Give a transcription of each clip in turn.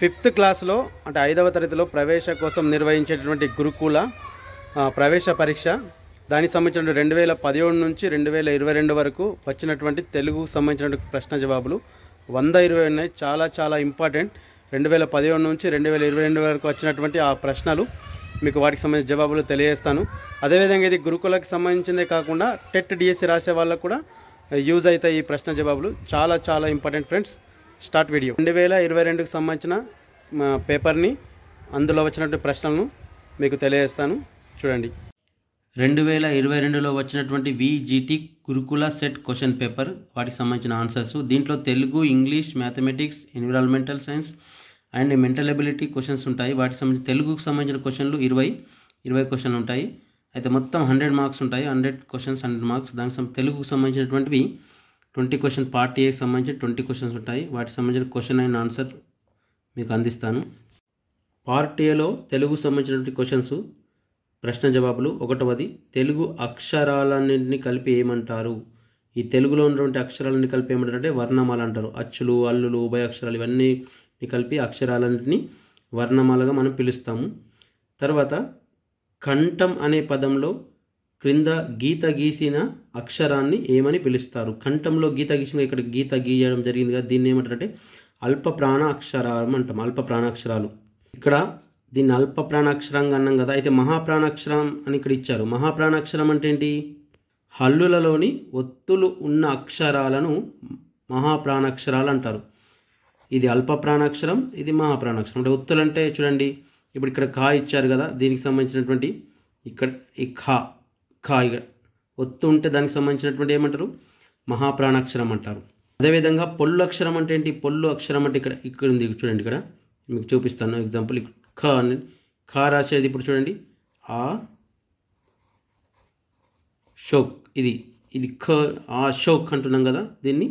5th క్లాస్లో అంటే 5వ తరగతిలో ప్రవేశ కోసం నిర్వహించేటటువంటి గురుకుల ప్రవేశ పరీక్ష దానికి సంబంధించిన 2017 నుంచి 2022 వరకు వచ్చినటువంటి తెలుగుకు సంబంధించిన ప్రశ్న జవాబులు 120 ఉన్నాయి. చాలా ఇంపార్టెంట్. 2017 నుంచి 2022 వరకు వచ్చినటువంటి ఆ ప్రశ్నలు మీకు వాటికి సంబంధించిన జవాబులు తెలియజేస్తాను. అదేవిధంగా ఇది గురుకులకు సంబంధించిందే కాకుండా టెట్ డిఎస్సి రాసే వాళ్ళకు కూడా యూజ్ అవుతాయి ఈ ప్రశ్న జవాబులు. చాలా ఇంపార్టెంట్ ఫ్రెండ్స్. Start video. 2022కి సంబంధించిన పేపర్ని అందులో వచ్చినటువంటి ప్రశ్నలను మీకు తెలియజేస్తాను. చూడండి. 2022లో వచ్చినటువంటి VGT గురుకుల సెట్ క్వశ్చన్ పేపర్, వాటికి సంబంధించిన ఆన్సర్స్. దీంట్లో Telugu, English, mathematics, environmental science and mental ability questions ఉంటాయి. వాటికి సంబంధించి తెలుగుకు సంబంధించిన క్వశ్చన్లు 20 క్వశ్చన్లు ఉంటాయి. అయితే మొత్తం 100 మార్క్స్ ఉంటాయి. 100 క్వశ్చన్స్ 100 మార్క్స్. దానికి తెలుగుకు సంబంధించినటువంటివి 20 క్వశ్చన్, పార్ట్ ఏకి సంబంధించి 20 క్వశ్చన్స్ ఉంటాయి. వాటికి సంబంధించిన క్వశ్చన్ అండ్ ఆన్సర్ మీకు అందిస్తాను. పార్ట్ ఏలో తెలుగుకు సంబంధించినటువంటి క్వశ్చన్స్ ప్రశ్న జవాబులు. 1వది, తెలుగు అక్షరాలన్నింటినీ కలిపి ఏమంటారు? ఈ తెలుగులో ఉన్నటువంటి అక్షరాలన్నీ కలిపి ఏమంటారు అంటే వర్ణమాల అంటారు. అచ్చులు, హల్లులు, ఉభయ అక్షరాలు ఇవన్నీ కలిపి అక్షరాలన్నింటినీ వర్ణమాలగా మనం పిలుస్తాము. తర్వాత కంఠం అనే పదంలో క్రింద గీత గీసిన అక్షరాన్ని ఏమని పిలుస్తారు? కంఠంలో గీత గీసిన, ఇక్కడ గీత గీయడం జరిగింది కదా, దీన్ని ఏమంటారంటే అల్ప ప్రాణ అక్షరం అంటాం. అల్ప ప్రాణాక్షరాలు. ఇక్కడ దీన్ని అల్ప ప్రాణాక్షరంగా అన్నాం కదా. అయితే మహాప్రాణాక్షరం అని ఇక్కడ ఇచ్చారు. మహాప్రాణాక్షరం అంటే ఏంటి? హల్లులలోని ఒత్తులు ఉన్న అక్షరాలను మహాప్రాణాక్షరాలు అంటారు. ఇది అల్ప ప్రాణాక్షరం, ఇది మహాప్రాణాక్షరం. అంటే ఒత్తులు అంటే చూడండి, ఇప్పుడు ఇక్కడ ఖా ఇచ్చారు కదా, దీనికి సంబంధించినటువంటి ఇక్కడ ఈ ఖా ఒత్తు ఉంటే దానికి సంబంధించినటువంటి ఏమంటారు? మహాప్రాణాక్షరం అంటారు. అదేవిధంగా పొల్లు అక్షరం అంటే ఏంటి? పొల్లు అక్షరం అంటే ఇక్కడ ఉంది చూడండి. ఇక్కడ మీకు చూపిస్తాను ఎగ్జాంపుల్. ఖా రాసేది ఇప్పుడు చూడండి, ఆ షోక్, ఇది ఖ ఆ షోక్ అంటున్నాం కదా, దీన్ని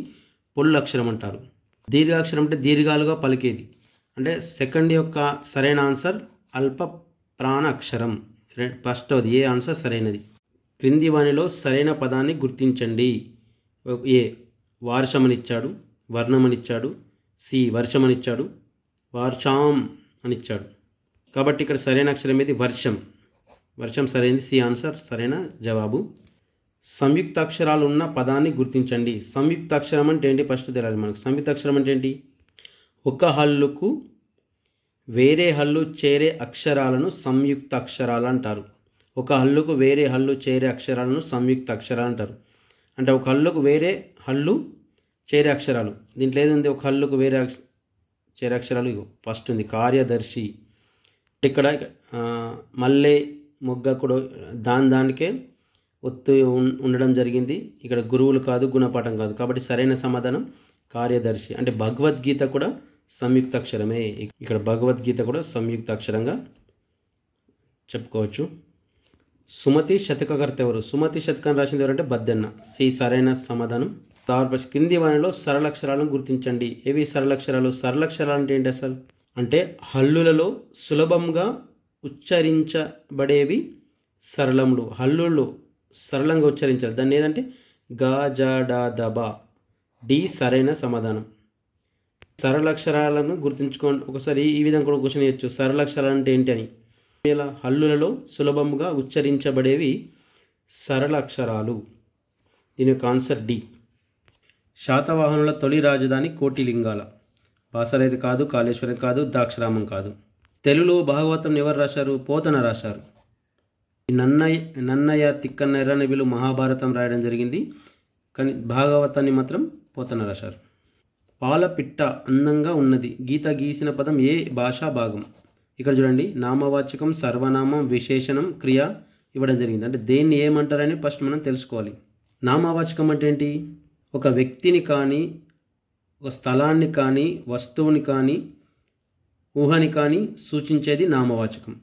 పొల్లు అక్షరం అంటారు. దీర్ఘాక్షరం అంటే దీర్ఘాలుగా పలికేది. అంటే సెకండ్ యొక్క సరైన ఆన్సర్ అల్ప ప్రాణ అక్షరం. ఫస్ట్ది ఏ ఆన్సర్ సరైనది. క్రింది వానిలో సరైన పదాన్ని గుర్తించండి. ఏ వార్షమనిచ్చాడు, వర్ణమనిచ్చాడు, సి వర్షమనిచ్చాడు, వార్షాం అనిచ్చాడు. కాబట్టి ఇక్కడ సరైన అక్షరం ఏది? వర్షం సరైనది. సి ఆన్సర్ సరైన జవాబు. సంయుక్త అక్షరాలు ఉన్న పదాన్ని గుర్తించండి. సంయుక్త అక్షరం అంటే ఏంటి? ఫస్ట్ తెలియాలి మనకు. సంయుక్త అక్షరం అంటే ఏంటి? ఒక హల్లుకు వేరే హల్లు చేరే అక్షరాలను సంయుక్త అక్షరాలు అంటారు. ఒక హల్లుకు వేరే హల్లు చేరే అక్షరాలను సంయుక్త అక్షరాలు అంటారు. అంటే ఒక హల్లుకు వేరే హల్లు చేరే అక్షరాలు. దీంట్లో ఏది ఉంది? ఒక హల్లుకు వేరే చేరే అక్షరాలు. ఫస్ట్ ఉంది కార్యదర్శి. ఇక్కడ మల్లె మొగ్గ కూడా దానికే ఒత్తు ఉండడం జరిగింది. ఇక్కడ గురువులు కాదు, గుణపాఠం కాదు. కాబట్టి సరైన సమాధానం కార్యదర్శి. అంటే భగవద్గీత కూడా సంయుక్త అక్షరమే. ఇక్కడ భగవద్గీత కూడా సంయుక్త అక్షరంగా చెప్పుకోవచ్చు. సుమతి శతకకర్త ఎవరు? సుమతి శతకం రాసింది ఎవరంటే బద్దెన్న. సి సరైన సమాధానం. క్రింది వానిలో సరళక్షరాలను గుర్తించండి. ఏవి సరళక్షరాలు? సరళక్షరాలు అంటే ఏంటి అసలు? అంటే హల్లులలో సులభంగా ఉచ్చరించబడేవి సరళములు. హల్లులు సరళంగా ఉచ్చరించాలి. దాన్ని ఏదంటే గా, జ, డ, ద, బ. డి సరైన సమాధానం. సరళక్షరాలను గుర్తుంచుకోండి. ఒకసారి ఈ విధంగా కూడా క్వశ్చన్ చేయొచ్చు, సరళక్షరాలు అంటే ఏంటి అని. ఇలా హల్లులలో సులభంగా ఉచ్చరించబడేవి సరళ అక్షరాలు. దీని యొక్క ఆన్సర్ డి. శాతవాహనుల తొలి రాజధాని కోటిలింగాల. బాసరైదు కాదు, కాళేశ్వరం కాదు, ద్రాక్షరామం కాదు. తెలుగులో భాగవతం ఎవరు రాశారు? పోతన రాశారు. నన్నయ్య తిక్కన్న ఎర్రని వీళ్ళు మహాభారతం రాయడం జరిగింది, కానీ భాగవతాన్ని మాత్రం పోతన రాశారు. పాలపిట్ట అందంగా ఉన్నది. గీత గీసిన పదం ఏ భాషా భాగం? ఇక్కడ చూడండి, నామవాచకం, సర్వనామం, విశేషణం, క్రియ ఇవ్వడం జరిగింది. అంటే దేన్ని ఏమంటారని ఫస్ట్ మనం తెలుసుకోవాలి. నామవాచకం అంటే ఏంటి? ఒక వ్యక్తిని కానీ, ఒక స్థలాన్ని కానీ, వస్తువుని కానీ, ఊహని కానీ సూచించేది నామవాచకం.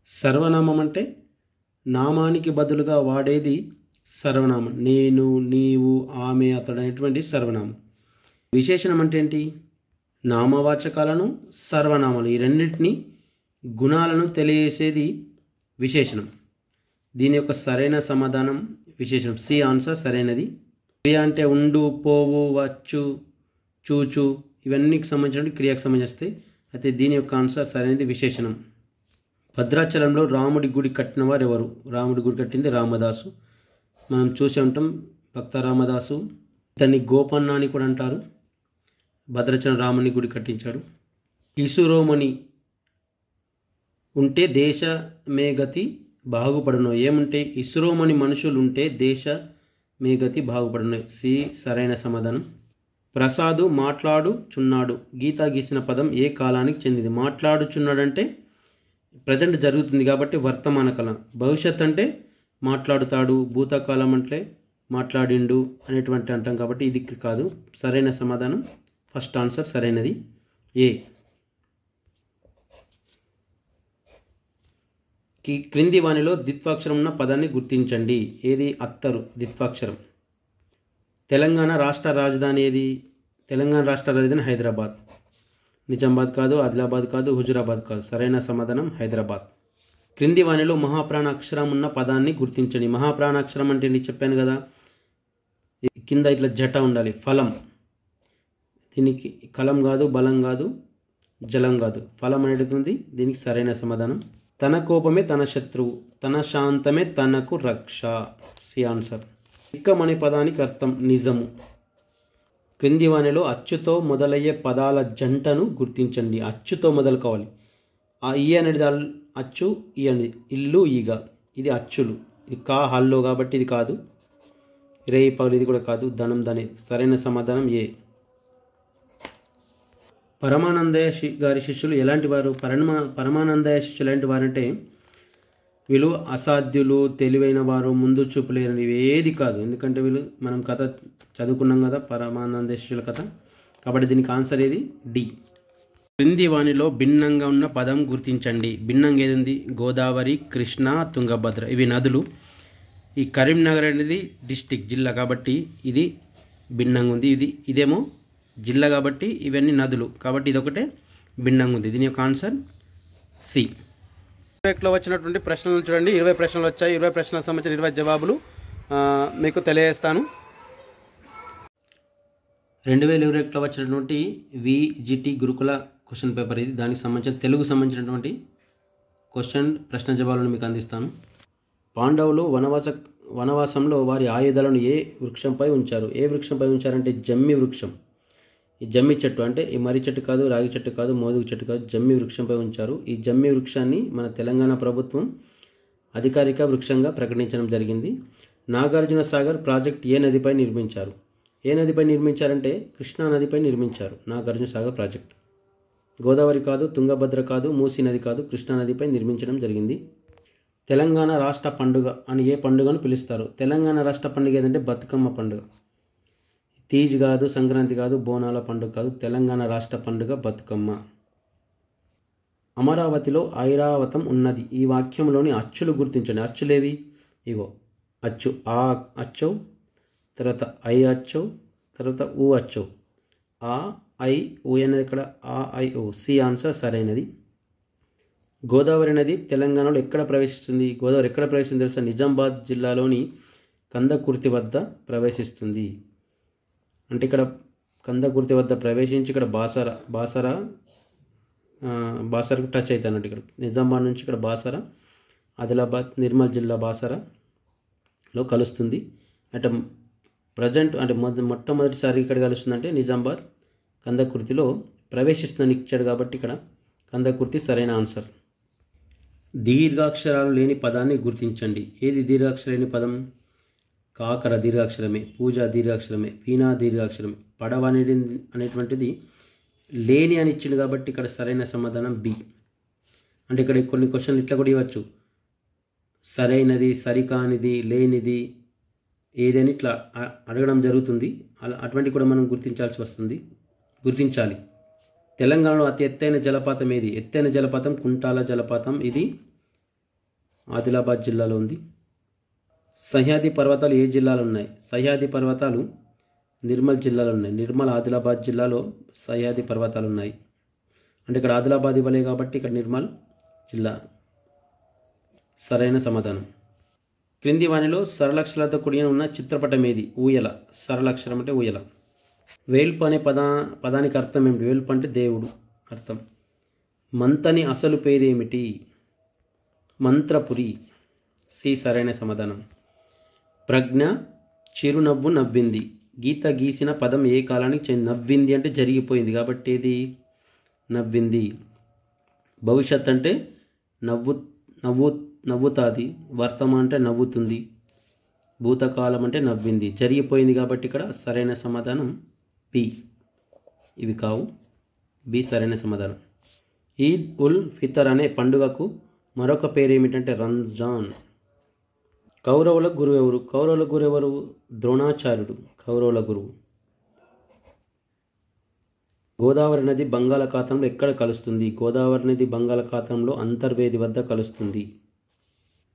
సర్వనామం అంటే నామానికి బదులుగా వాడేది సర్వనామం. నేను, నీవు, ఆమె, అతడు అనేటువంటి సర్వనామం. విశేషణం అంటే ఏంటి? నామవాచకాలను, సర్వనామాలు ఈ రెండింటినీ గుణాలను తెలియజేసేది విశేషణం. దీని యొక్క సరైన సమాధానం విశేషణం. సి ఆన్సర్ సరైనది. క్రియ అంటే ఉండు, పోవు, వచ్చు, చూచు ఇవన్నీకి సంబంధించిన క్రియకు సంబంధిస్తాయి. అయితే దీని యొక్క ఆన్సర్ సరైనది విశేషణం. భద్రాచలంలో రాముడి గుడి కట్టిన వారు ఎవరు? రాముడి గుడి కట్టింది రామదాసు. మనం చూసే ఉంటాం భక్త రామదాసు. ఇతన్ని గోపన్న అని కూడా అంటారు. భద్రాచలం రాముని గుడి కట్టించాడు. ఇసురోమణి ఉంటే దేశమే గతి బాగుపడును. ఏముంటే ఇసురోమణి మనుషులు ఉంటే దేశమే గతి బాగుపడును. సి సరైన సమాధానం. ప్రసాదు మాట్లాడుచున్నాడు. గీత గీసిన పదం ఏ కాలానికి చెందింది? మాట్లాడుచున్నాడు అంటే ప్రజెంట్ జరుగుతుంది కాబట్టి వర్తమాన కాలం. భవిష్యత్ అంటే మాట్లాడుతాడు. భూతకాలం అంటే మాట్లాడిండు అనేటువంటి అంటాం కాబట్టి ఇది కాదు. సరైన సమాధానం ఫస్ట్ ఆన్సర్ సరైనది ఏ. క్రింది వానిలో ద్విత్వాక్షరం ఉన్న పదాన్ని గుర్తించండి. ఏది? అత్తరు ద్విత్వాక్షరం. తెలంగాణ రాష్ట్ర రాజధాని ఏది? తెలంగాణ రాష్ట్ర రాజధాని హైదరాబాద్. నిజామాబాద్ కాదు, ఆదిలాబాద్ కాదు, హుజురాబాద్ కాదు. సరైన సమాధానం హైదరాబాద్. క్రింది వానిలో మహాప్రాణ అక్షరం ఉన్న పదాన్ని గుర్తించండి. మహాప్రాణ అక్షరం అంటే నేను చెప్పాను కదా, కింద ఇట్లా జట ఉండాలి. ఫలం. దీనికి కలం కాదు, బలం కాదు, జలం కాదు, ఫలం అనేది ఉంది. దీనికి సరైన సమాధానం. తన కోపమే తన శత్రువు, తన శాంతమే తనకు రక్ష. C answer. నిక్కం అనే పదానికి అర్థం నిజము. క్రింది వానిలో అచ్చుతో మొదలయ్యే పదాల జంటను గుర్తించండి. అచ్చుతో మొదలు కావాలి. ఆ ఈ అనేది అచ్చు, ఈ అనేది ఇల్లు, ఈగ. ఇది అచ్చులు. ఇది కా హల్లో కాబట్టి ఇది కాదు. రేయి పగులు ఇది కూడా కాదు. ధనం ధని. సరైన సమాధానం ఏ. పరమానందయ్య గారి శిష్యులు ఎలాంటి వారు? పరమానందయ్య శిష్యులు ఎలాంటి వారంటే వీళ్ళు అసాధ్యులు, తెలివైన వారు, ముందు చూపు లేని ఏది కాదు. ఎందుకంటే వీళ్ళు మనం కథ చదువుకున్నాం కదా, పరమానంద శిష్యుల కథ. కాబట్టి దీనికి ఆన్సర్ ఏది? డి. క్రింది వానిలో భిన్నంగా ఉన్న పదం గుర్తించండి. భిన్నంగా ఏది ఉంది? గోదావరి, కృష్ణ, తుంగభద్ర. ఇవి నదులు. ఈ కరీంనగర్ అనేది డిస్టిక్, జిల్లా కాబట్టి ఇది భిన్నంగా ఉంది. ఇదేమో జిల్లా కాబట్టి ఇవన్నీ నదులు కాబట్టి ఇదొకటే భిన్నంగా ఉంది. దీని యొక్క ఆన్సర్ సి. లో వచ్చినటువంటి ప్రశ్నలు చూడండి. 20 ప్రశ్నలు వచ్చాయి. 20 ప్రశ్నలకు సంబంధించిన 20 జవాబులు మీకు తెలియజేస్తాను. 2021లో వచ్చినటువంటి విజిటి గురుకుల క్వశ్చన్ పేపర్ ఇది. దానికి సంబంధించిన తెలుగు సంబంధించినటువంటి ప్రశ్న జవాబులను మీకు అందిస్తాను. పాండవులు వనవాసంలో వారి ఆయుధాలను ఏ వృక్షంపై ఉంచారు? ఏ వృక్షంపై ఉంచారంటే జమ్మి వృక్షం. ఈ జమ్మి చెట్టు అంటే ఈ మర్రి చెట్టు కాదు, రాగి చెట్టు కాదు, మోదుగు చెట్టు కాదు, జమ్మి వృక్షంపై ఉంచారు. ఈ జమ్మి వృక్షాన్ని మన తెలంగాణ ప్రభుత్వం అధికారిక వృక్షంగా ప్రకటించడం జరిగింది. నాగార్జున సాగర్ ప్రాజెక్ట్ ఏ నదిపై నిర్మించారు? ఏ నదిపై నిర్మించారంటే కృష్ణా నదిపై నిర్మించారు నాగార్జున సాగర్ ప్రాజెక్ట్. గోదావరి కాదు, తుంగభద్ర కాదు, మూసీ నది కాదు, కృష్ణా నదిపై నిర్మించడం జరిగింది. తెలంగాణ రాష్ట్ర పండుగ అని ఏ పండుగను పిలుస్తారు? తెలంగాణ రాష్ట్ర పండుగ ఏదంటే బతుకమ్మ పండుగ. తీజ్ కాదు, సంక్రాంతి కాదు, బోనాల పండుగ కాదు. తెలంగాణ రాష్ట్ర పండుగ బతుకమ్మ. అమరావతిలో ఐరావతం ఉన్నది. ఈ వాక్యంలోని అచ్చులు గుర్తించండి. అచ్చులేవి? ఇగో అచ్చు. ఆ అచ్చు, తర్వాత ఐ అచ్చు, తర్వాత ఊ అచ్చు. ఆ ఐ ఊ అనేది ఇక్కడ ఆ ఐ ఊ. సి ఆన్సర్ సరైనది. గోదావరి నది తెలంగాణలో ఎక్కడ ప్రవేశిస్తుంది? గోదావరి ఎక్కడ ప్రవేశిస్తుంది తెలుసా? నిజామాబాద్ జిల్లాలోని కందకుర్తి వద్ద ప్రవేశిస్తుంది. అంటే ఇక్కడ కందకుర్తి వద్ద ప్రవేశించి ఇక్కడ బాసరకు టచ్ అవుతుంది అన్నట్టు. ఇక్కడ నిజామాబాద్ నుంచి ఇక్కడ బాసర, ఆదిలాబాద్, నిర్మల్ జిల్లా బాసరలో కలుస్తుంది. అంటే ప్రజెంట్ అంటే మొట్టమొదటిసారి ఇక్కడ కలుస్తుందంటే నిజామాబాద్ కందకుర్తిలో ప్రవేశిస్తుందని ఇచ్చాడు కాబట్టి ఇక్కడ కందకుర్తి సరైన ఆన్సర్. దీర్ఘాక్షరాలు లేని పదాన్ని గుర్తించండి. ఏది దీర్ఘాక్షరం లేని పదం? కాకర దీర్ఘాక్షరమే, పూజ దీర్ఘాక్షరమే, వీణా దీర్ఘాక్షరమే. పడవ అనేటువంటిది లేని అని ఇచ్చింది కాబట్టి ఇక్కడ సరైన సమాధానం బి. అంటే ఇక్కడ కొన్ని క్వశ్చన్లు ఇట్లా కూడా ఇవ్వచ్చు. సరైనది, సరికానిది, లేనిది ఏదని ఇట్లా అడగడం జరుగుతుంది. అటువంటి కూడా మనం గుర్తించాలి. తెలంగాణలో అతి ఎత్తైన జలపాతం ఏది? ఎత్తైన జలపాతం కుంటాల జలపాతం. ఇది ఆదిలాబాద్ జిల్లాలో ఉంది. సహ్యాద్రి పర్వతాలు ఏ జిల్లాలో ఉన్నాయి? సహ్యాద్రి పర్వతాలు నిర్మల్ జిల్లాలో ఉన్నాయి. నిర్మల్ ఆదిలాబాద్ జిల్లాలో సహ్యాద్రి పర్వతాలు ఉన్నాయి. అంటే ఇక్కడ ఆదిలాబాద్ ఇవ్వలే కాబట్టి ఇక్కడ నిర్మల్ జిల్లా సరైన సమాధానం. క్రింది వానిలో సరళాక్షరాలతో కూడిన ఉన్న చిత్రపటం ఏది? ఊయల. సరళాక్షరం అంటే ఊయల. వేల్పు అనే పదానికి అర్థం ఏమిటి? వేల్పు అంటే దేవుడు అర్థం. మంతని అసలు పేరేమిటి? మంత్రపురి. సి సరైన సమాధానం. ప్రజ్ఞ చిరునవ్వు నవ్వింది. గీత గీసిన పదం ఏ కాలానికి చెంది? నవ్వింది అంటే జరిగిపోయింది కాబట్టి ఏది? నవ్వింది. భవిష్యత్ అంటే నవ్వుతాది. వర్తమానం అంటే నవ్వుతుంది. భూతకాలం అంటే నవ్వింది. జరిగిపోయింది కాబట్టి ఇక్కడ సరైన సమాధానం బి. ఇవి కావు. బి సరైన సమాధానం. ఈద్ ఉల్ ఫితర్ అనే పండుగకు మరొక పేరు ఏమిటంటే రంజాన్. కౌరవుల గురువు ఎవరు? కౌరవుల గురువు ఎవరు? ద్రోణాచార్యుడు కౌరవుల గురువు. గోదావరి నది బంగాళాఖాతంలో ఎక్కడ కలుస్తుంది? గోదావరి నది బంగాళాఖాతంలో అంతర్వేది వద్ద కలుస్తుంది.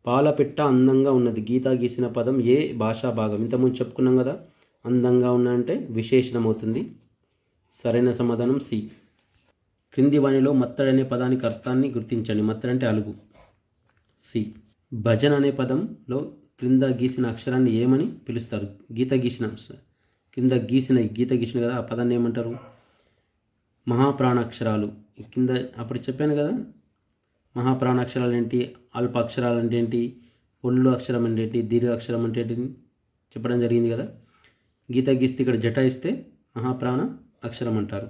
పాలపిట్ట అందంగా ఉన్నది. గీత గీసిన పదం ఏ భాషా భాగం? ఇంతకుముందు చెప్పుకున్నాం కదా, అందంగా ఉన్న అంటే విశేషణం అవుతుంది. సరైన సమాధానం సి. క్రింది వాణిలో మత్తడి అనే పదానికి అర్థాన్ని గుర్తించండి. మత్తడి అంటే అలుగు. సి. భజన అనే పదంలో క్రింద గీసిన అక్షరాన్ని ఏమని పిలుస్తారు? గీత గీసిన కదా, ఆ పదాన్ని ఏమంటారు? మహాప్రాణాక్షరాలు. కింద అప్పుడు చెప్పాను కదా, మహాప్రాణాక్షరాలు ఏంటి, అల్ప అక్షరాలు అంటే ఏంటి, ఒళ్ళు అక్షరం అంటే ఏంటి, దీర్ఘ అక్షరం అంటే ఏంటి చెప్పడం జరిగింది కదా. గీత గీస్తే ఇక్కడ జట ఇస్తే మహాప్రాణ అక్షరం అంటారు.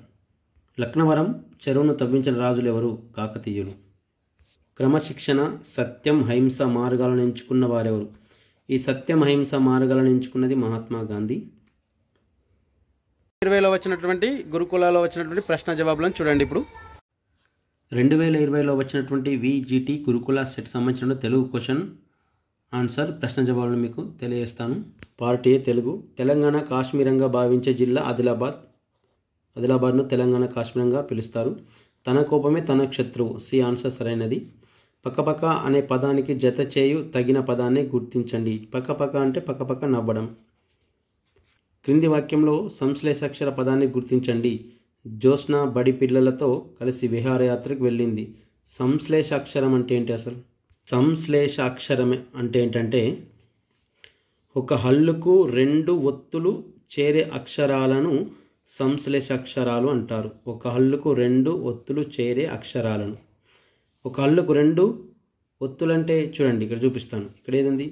లక్నవరం చెరువును తవ్వించిన రాజులు ఎవరు? కాకతీయులు. క్రమశిక్షణ, సత్యం, అహింస మార్గాలను ఎంచుకున్న వారెవరు? ఈ సత్యం అహింస మార్గాలను ఎంచుకున్నది మహాత్మా గాంధీ. 2020లో వచ్చినటువంటి గురుకులాలో వచ్చినటువంటి ప్రశ్న జవాబులను చూడండి. ఇప్పుడు 2020లో వచ్చినటువంటి VGT గురుకుల సెట్ సంబంధించిన తెలుగు క్వశ్చన్ ఆన్సర్ ప్రశ్న జవాబులను మీకు తెలియజేస్తాను. Part A Telugu. తెలంగాణ కాశ్మీరంగా భావించే జిల్లా ఆదిలాబాద్. ఆదిలాబాద్ను తెలంగాణ కాశ్మీరంగా పిలుస్తారు. తన కోపమే తన శత్రువు. సి ఆన్సర్ సరైనది. పక్కపక్క అనే పదానికి జత చేయు తగిన పదాన్ని గుర్తించండి. పక్కపక్క అంటే పక్కపక్క నవ్వడం. క్రింది వాక్యంలో సంశ్లేషాక్షర పదాన్ని గుర్తించండి. జ్యోత్స్న బడి పిల్లలతో కలిసి విహారయాత్రకు వెళ్ళింది. సంశ్లేషాక్షరం అంటే ఏంటి అసలు? సంశ్లేషాక్షరం అంటే ఏంటంటే ఒక హల్లుకు 2 ఒత్తులు చేరే అక్షరాలను సంశ్లేషాక్షరాలు అంటారు. ఒక హల్లుకు 2 ఒత్తులు చేరే అక్షరాలను. ఒక హల్లుకు 2 ఒత్తులు అంటే చూడండి, ఇక్కడ చూపిస్తాను. ఇక్కడ ఏదండి?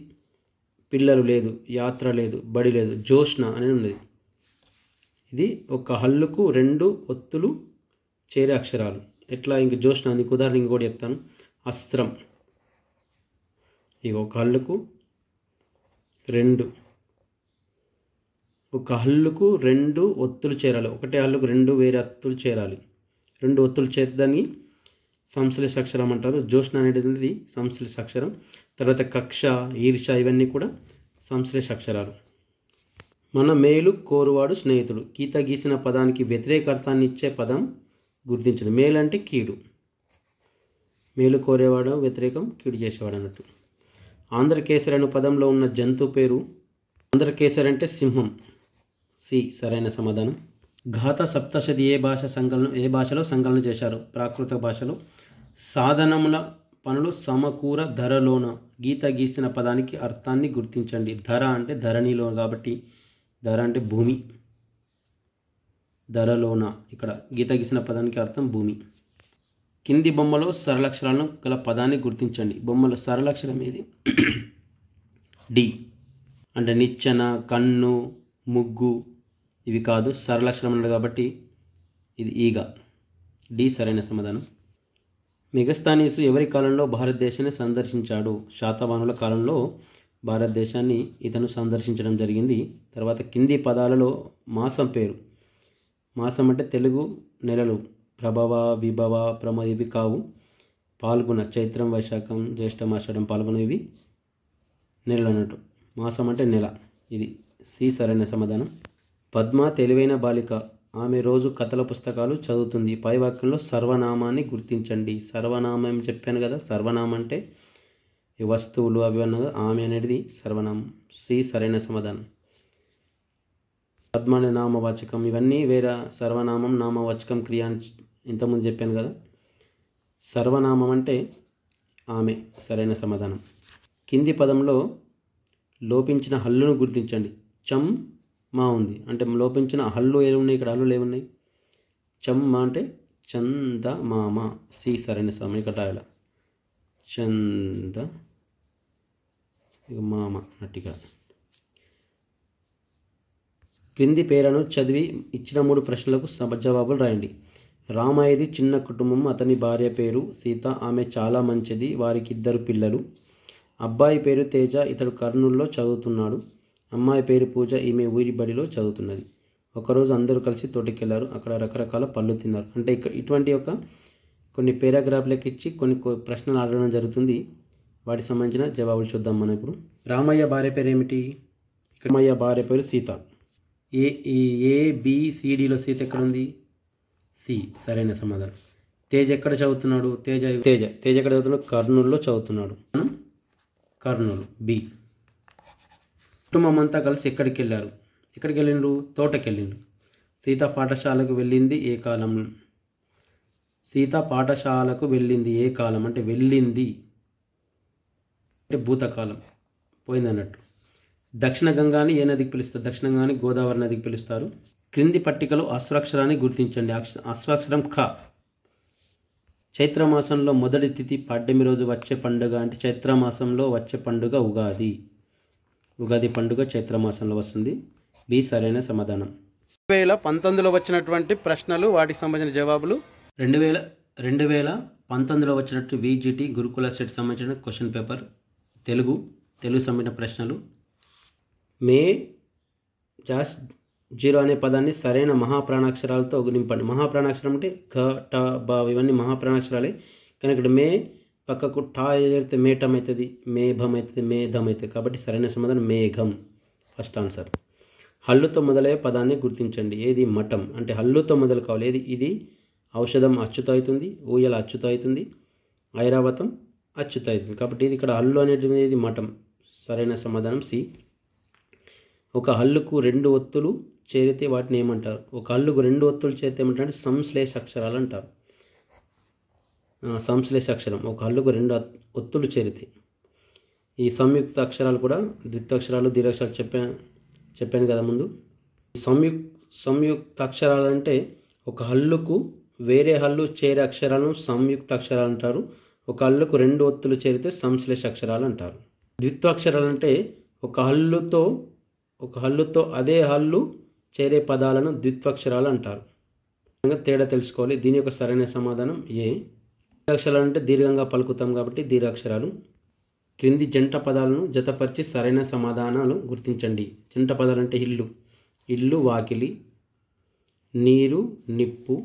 పిల్లలు లేదు, యాత్ర లేదు, బడి లేదు, జ్యోత్స్న అనేది ఉన్నది. ఇది ఒక హల్లుకు 2 ఒత్తులు చేరే అక్షరాలు. ఎట్లా? ఇంక జ్యోత్స్న అందుకు ఉదాహరణ ఇంకోటి చెప్తాను. అస్త్రం. ఇక ఒక హల్లుకు 2 ఒత్తులు చేరాలి. ఒకటే హల్లుకు 2 వేరే ఒత్తులు చేరాలి. 2 ఒత్తులు చేరదాన్ని సంశ్లేష అక్షరం అంటారు. జ్యోత్స్న అనేది సంశ్లేష అక్షరం. తర్వాత కక్ష, ఈర్ష ఇవన్నీ కూడా సంశ్లేష అక్షరాలు. మన మేలు కోరువాడు స్నేహితుడు. గీత గీసిన పదానికి వ్యతిరేక అర్థాన్ని ఇచ్చే పదం గుర్తించండి. మేలు అంటే కీడు. మేలు కోరేవాడు వ్యతిరేకం, కీడు చేసేవాడు అన్నట్టు. ఆంధ్రకేసరి అనే పదంలో ఉన్న జంతు పేరు? ఆంధ్రకేసరి అంటే సింహం. సి సరైన సమాధానం. ఘాత సప్తశతి ఏ భాషలో సంకలనం చేశారు? ప్రాకృత భాషలో. సాధనముల పనులు సమకూర ధరలోన. గీత గీసిన పదానికి అర్థాన్ని గుర్తించండి. ధర అంటే ధరణిలో కాబట్టి ధర అంటే భూమి. ధరలోన ఇక్కడ గీత గీసిన పదానికి అర్థం భూమి. కింది బొమ్మలో సరళాక్షరాలను గల పదాన్ని గుర్తించండి. బొమ్మలో సరళాక్షరం ఏది? డి అంటే నిచ్చెన, కన్ను, ముగ్గు ఇవి కాదు. సరళాక్షరం అన్నాడు కాబట్టి ఇది ఈగ. డి సరైన సమాధానం. మెగస్తానీసు ఎవరి కాలంలో భారతదేశాన్ని సందర్శించాడు? శాతవాహనుల కాలంలో భారతదేశాన్ని ఇతను సందర్శించడం జరిగింది. తర్వాత కింది పదాలలో మాసం పేరు? మాసం అంటే తెలుగు నెలలు. ప్రభవ, విభవ, ప్రమద ఇవి కావు. పాల్గొన, చైత్రం, వైశాఖం, జ్యేష్టం, ఆషాఢం, పాల్గొన ఇవి నెలలు అన్నట్టు. మాసం అంటే నెల. ఇది సి సరైన సమాధానం. పద్మ తెలివైన బాలిక. ఆమె రోజు కథల పుస్తకాలు చదువుతుంది. పై వాక్యంలో సర్వనామాన్ని గుర్తించండి. సర్వనామం చెప్పాను కదా, సర్వనామం అంటే ఈ వస్తువులు అవి అన్నగా ఆమె అనేది సర్వనామం. సి సరైన సమాధానం. పద్మ అనే నామవాచకం. ఇవన్నీ వేరే. సర్వనామం నామవాచకం క్రియ అని ఇంతకుముందు చెప్పాను కదా. సర్వనామం అంటే ఆమె. సరైన సమాధానం. కింది పదంలో లోపించిన హల్లును గుర్తించండి. చం, మా ఉంది అంటే లోపించిన హల్లు ఏమున్నాయి, ఇక్కడ హల్లులు ఏమున్నాయి? చమ్మ అంటే చందమామ, సి సరైన సమయం ఇక్కడ రాయాల. చంద ఇక మామ అట్టిగా. క్రింది పేరును చదివి ఇచ్చిన 3 ప్రశ్నలకు జవాబులు రాయండి. రామయ్యది చిన్న కుటుంబం, అతని భార్య పేరు సీత, ఆమె చాలా మంచిది, వారికి 2 పిల్లలు. అబ్బాయి పేరు తేజ, ఇతడు కర్నూలులో చదువుతున్నాడు. అమ్మాయి పేరు పూజ, ఈమె ఊరి బడిలో చదువుతున్నది. ఒకరోజు అందరూ కలిసి తోటకెళ్లారు, అక్కడ రకరకాల పళ్ళు తిన్నారు. అంటే ఇటువంటి కొన్ని పారాగ్రాఫ్లకు ఇచ్చి కొన్ని ప్రశ్నలు అడగడం జరుగుతుంది. వాటికి సంబంధించిన జవాబులు చూద్దాం మనం ఇప్పుడు. రామయ్య భార్య పేరు ఏమిటి? రామయ్య భార్య పేరు సీత. ABCDలో సీత ఎక్కడ ఉంది? సి సరైన సమాధానం. తేజ ఎక్కడ చదువుతున్నాడు? తేజ ఎక్కడ చదువుతున్నాడు? కర్నూలులో చదువుతున్నాడు. కర్నూలు, బి. కుటుంబం అంతా కలిసి ఎక్కడికి వెళ్ళారు? ఎక్కడికి వెళ్ళిండ్రు? తోటకి వెళ్ళిండ్రు. సీత పాఠశాలకు వెళ్ళింది ఏ కాలం? సీత పాఠశాలకు వెళ్ళింది ఏ కాలం అంటే వెళ్ళింది అంటే భూతకాలం, పోయింది అన్నట్టు. దక్షిణ గంగాని ఏ నదికి పిలుస్తారు? దక్షిణ గంగాని గోదావరి నదికి పిలుస్తారు. క్రింది పట్టికలో అశ్వాక్షరాన్ని గుర్తించండి. అశ్వాక్షరం ఖ. చైత్రమాసంలో మొదటి తిథి పాడ్యమి రోజు వచ్చే పండుగ అంటే చైత్రమాసంలో వచ్చే పండుగ ఉగాది. ఉగాది పండుగ చైత్రమాసంలో వస్తుంది. బి సరైన సమాధానం. 2019లో వచ్చినటువంటి ప్రశ్నలు, వాటికి సంబంధించిన జవాబులు. 2019లో వచ్చినట్టు VGT గురుకుల సెట్ సంబంధించిన క్వశ్చన్ పేపర్ తెలుగు సంబంధించిన ప్రశ్నలు. మే జాస్ 0 అనే పదాన్ని సరైన మహాప్రాణాక్షరాలతో నింపండి. మహాప్రాణాక్షరం అంటే ఘ ట బ ఇవన్నీ మహాప్రాణాక్షరాలే. కానీ ఇక్కడ మే పక్కకు టా ఏదైతే మేటం అవుతుంది, మేఘం అవుతుంది, మేధం అవుతుంది. కాబట్టి సరైన సమాధానం మేఘం, ఫస్ట్ ఆన్సర్. హల్లుతో మొదలయ్యే పదాన్ని గుర్తించండి. ఏది? మఠం. అంటే హల్లుతో మొదలు కావాలి. ఏది? ఇది ఔషధం అచ్యుత అవుతుంది, ఊయల అచ్యుత అవుతుంది, ఐరావతం అచ్యుత అవుతుంది. కాబట్టి ఇది ఇక్కడ హల్లు అనేటువంటిది ఇది మఠం. సరైన సమాధానం సి. ఒక హల్లుకు 2 ఒత్తులు చేరితే వాటిని ఏమంటారు? ఒక హల్లుకు 2 ఒత్తులు చేరితే ఏమంటారంటే సంశ్లేష అక్షరాలు అంటారు. సంశ్లేష అక్షరం. ఒక హల్లుకు 2 ఒత్తులు చేరితే. ఈ సంయుక్త అక్షరాలు కూడా ద్విత్వక్షరాలు, దీర్ఘాక్షరాలు చెప్పాను కదా ముందు. సంయుక్త అక్షరాలు అంటే ఒక హల్లుకు వేరే హల్లు చేరే అక్షరాలను సంయుక్త అక్షరాలు అంటారు. ఒక హల్లుకు 2 ఒత్తులు చేరితే సంశ్లేష అక్షరాలు అంటారు. ద్విత్వాక్షరాలు అంటే ఒక హల్లుతో అదే హల్లు చేరే పదాలను ద్విత్వాక్షరాలు అంటారు. తేడా తెలుసుకోవాలి. దీని యొక్క సరైన సమాధానం ఏ. దీర్ఘాక్షరాలు అంటే దీర్ఘంగా పలుకుతాం కాబట్టి దీర్ఘాక్షరాలు. క్రింది జంట పదాలను జతపరిచి సరైన సమాధానాలు గుర్తించండి. జంట పదాలు అంటే ఇల్లు వాకిలి, నీరు నిప్పు,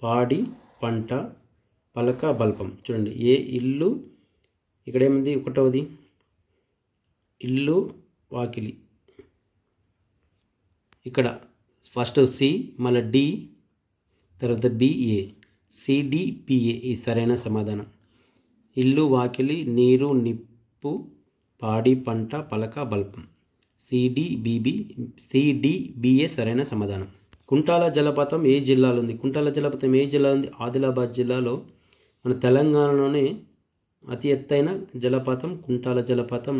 పాడి పంట, పలక బల్పం. చూడండి, ఏ ఇల్లు ఇక్కడ ఏముంది? ఒకటవది ఇల్లు వాకిలి, ఇక్కడ ఫస్ట్ సి, మళ్ళీ డి, తర్వాత బిఏ, సిడిపిఏ. ఈ సరైన సమాధానం. ఇల్లు వాకిలి, నీరు నిప్పు, పాడి పంట, పలక బల్పం. సిడిబిఏ సరైన సమాధానం. కుంటాల జలపాతం ఏ జిల్లాలో ఉంది? కుంటాల జలపాతం ఏ జిల్లాలో ఉంది? ఆదిలాబాద్ జిల్లాలో. మన తెలంగాణలోనే అతి ఎత్తైన జలపాతం కుంటాల జలపాతం.